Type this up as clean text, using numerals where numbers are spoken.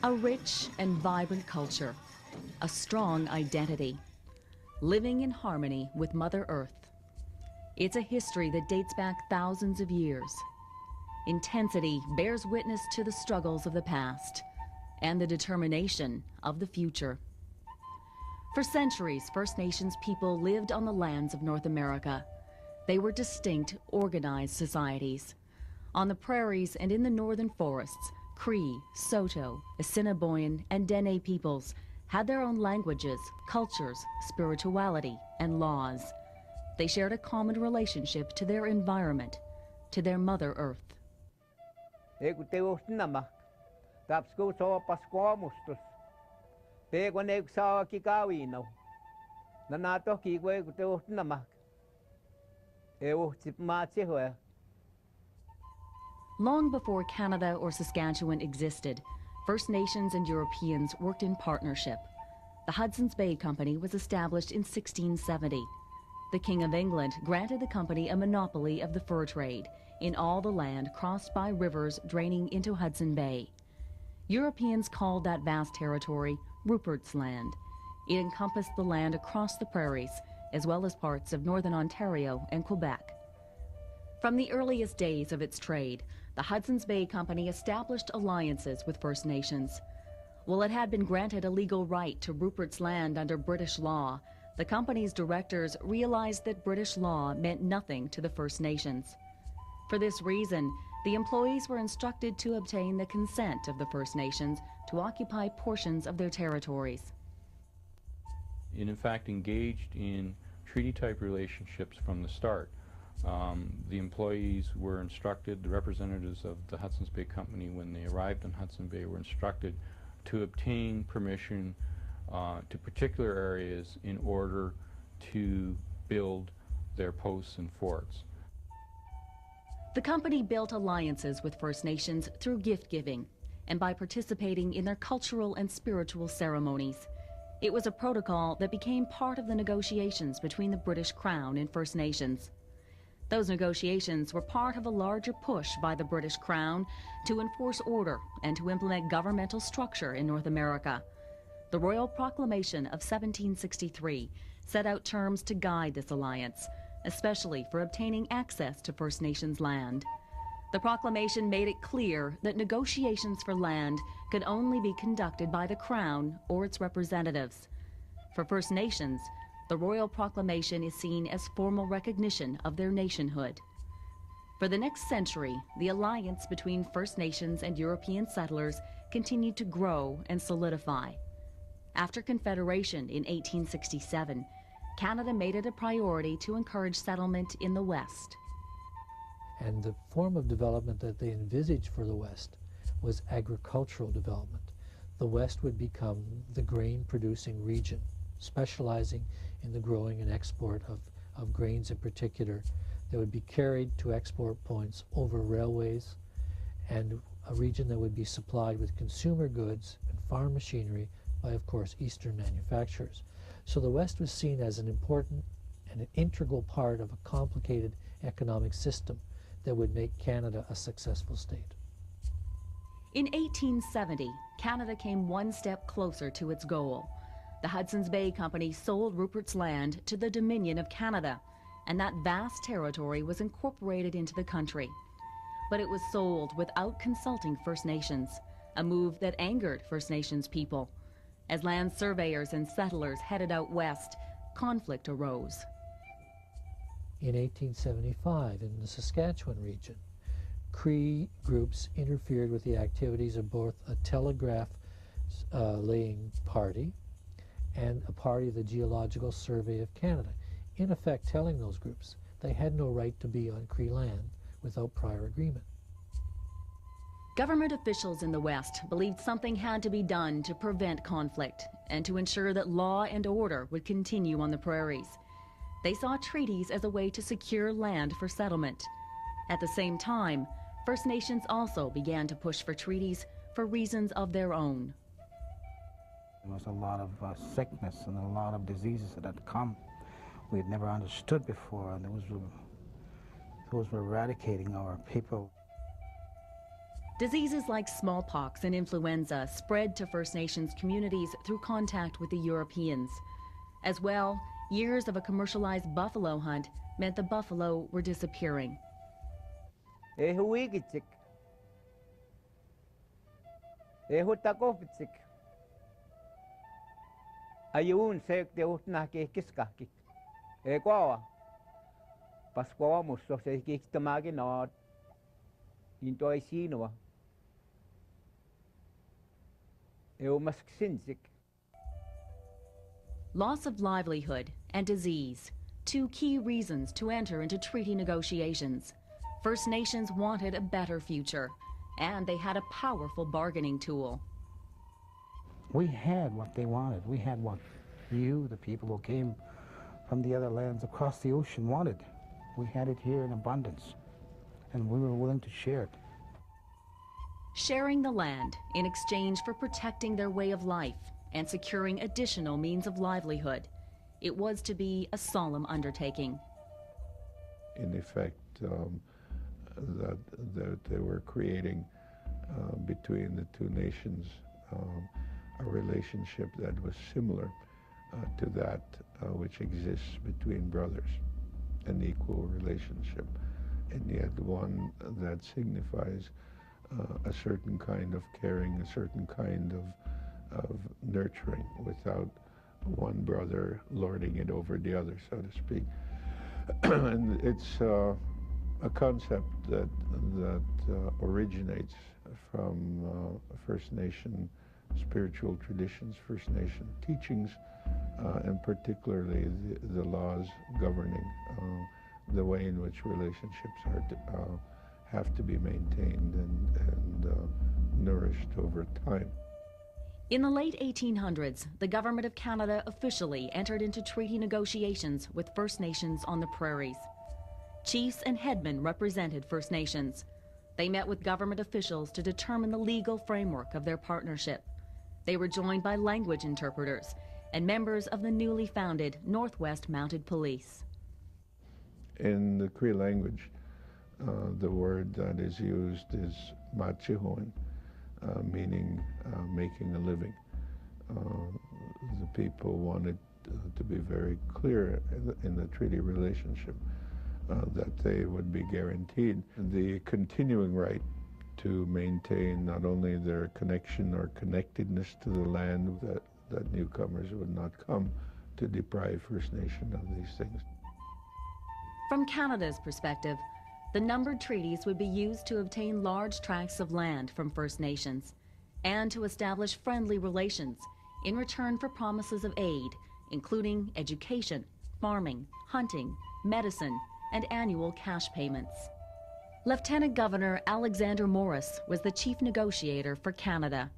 A rich and vibrant culture, a strong identity, living in harmony with Mother Earth. It's a history that dates back thousands of years. Intensity bears witness to the struggles of the past and the determination of the future. For centuries, First Nations people lived on the lands of North America. They were distinct, organized societies. On the prairies and in the northern forests, Cree, Saulteaux, Assiniboine, and Dene peoples had their own languages, cultures, spirituality, and laws. They shared a common relationship to their environment, to their Mother Earth. Long before Canada or Saskatchewan existed, First Nations and Europeans worked in partnership. The Hudson's Bay Company was established in 1670. The King of England granted the company a monopoly of the fur trade in all the land crossed by rivers draining into Hudson Bay. Europeans called that vast territory Rupert's Land. It encompassed the land across the prairies, as well as parts of northern Ontario and Quebec. From the earliest days of its trade, the Hudson's Bay Company established alliances with First Nations. While it had been granted a legal right to Rupert's Land under British law, the company's directors realized that British law meant nothing to the First Nations. For this reason, the employees were instructed to obtain the consent of the First Nations to occupy portions of their territories. It in fact engaged in treaty-type relationships from the start. The employees were instructed, the representatives of the Hudson's Bay Company, when they arrived in Hudson Bay, were instructed to obtain permission to particular areas in order to build their posts and forts. The company built alliances with First Nations through gift-giving and by participating in their cultural and spiritual ceremonies. It was a protocol that became part of the negotiations between the British Crown and First Nations. Those negotiations were part of a larger push by the British Crown to enforce order and to implement governmental structure in North America. The Royal Proclamation of 1763 set out terms to guide this alliance, especially for obtaining access to First Nations land. The proclamation made it clear that negotiations for land could only be conducted by the Crown or its representatives. For First Nations, the Royal Proclamation is seen as formal recognition of their nationhood. For the next century, the alliance between First Nations and European settlers continued to grow and solidify. After Confederation in 1867, Canada made it a priority to encourage settlement in the West. And the form of development that they envisaged for the West was agricultural development. The West would become the grain-producing region, specializing in the growing and export of grains in particular that would be carried to export points over railways, and a region that would be supplied with consumer goods and farm machinery by, of course, Eastern manufacturers. So the West was seen as an important and an integral part of a complicated economic system that would make Canada a successful state. In 1870, Canada came one step closer to its goal. The Hudson's Bay Company sold Rupert's Land to the Dominion of Canada, and that vast territory was incorporated into the country. But it was sold without consulting First Nations, a move that angered First Nations people. As land surveyors and settlers headed out west, conflict arose. In 1875, in the Saskatchewan region, Cree groups interfered with the activities of both a telegraph laying party and a party of the Geological Survey of Canada, in effect telling those groups they had no right to be on Cree land without prior agreement. Government officials in the West believed something had to be done to prevent conflict and to ensure that law and order would continue on the prairies. They saw treaties as a way to secure land for settlement. At the same time, First Nations also began to push for treaties for reasons of their own. There was a lot of sickness and a lot of diseases that had come we had never understood before, and those were eradicating our people. Diseases like smallpox and influenza spread to First Nations communities through contact with the Europeans. As well, years of a commercialized buffalo hunt meant the buffalo were disappearing. Ayun sek de utna ke kiskakik. Kwa Pasqua musso se kiktamagi not into I see no. Maskinsik. Loss of livelihood and disease, two key reasons to enter into treaty negotiations. First Nations wanted a better future, and they had a powerful bargaining tool. We had what they wanted. We had what you, the people who came from the other lands across the ocean, wanted. We had it here in abundance, and we were willing to share it. Sharing the land in exchange for protecting their way of life and securing additional means of livelihood. It was to be a solemn undertaking. In effect, that they were creating between the two nations a relationship that was similar to that which exists between brothers, an equal relationship, and yet one that signifies a certain kind of caring, a certain kind of nurturing, without one brother lording it over the other, so to speak. And it's a concept that originates from First Nation spiritual traditions, First Nation teachings, and particularly the laws governing the way in which relationships are have to be maintained and nourished over time. In the late 1800s, the Government of Canada officially entered into treaty negotiations with First Nations on the prairies. Chiefs and headmen represented First Nations. They met with government officials to determine the legal framework of their partnership. They were joined by language interpreters and members of the newly founded Northwest Mounted Police. In the Cree language, the word that is used is machihon, meaning making a living. The people wanted to be very clear in the treaty relationship that they would be guaranteed the continuing right to maintain not only their connection or connectedness to the land, that newcomers would not come to deprive First Nation of these things. From Canada's perspective, the numbered treaties would be used to obtain large tracts of land from First Nations and to establish friendly relations in return for promises of aid, including education, farming, hunting, medicine, and annual cash payments. Lieutenant Governor Alexander Morris was the chief negotiator for Canada.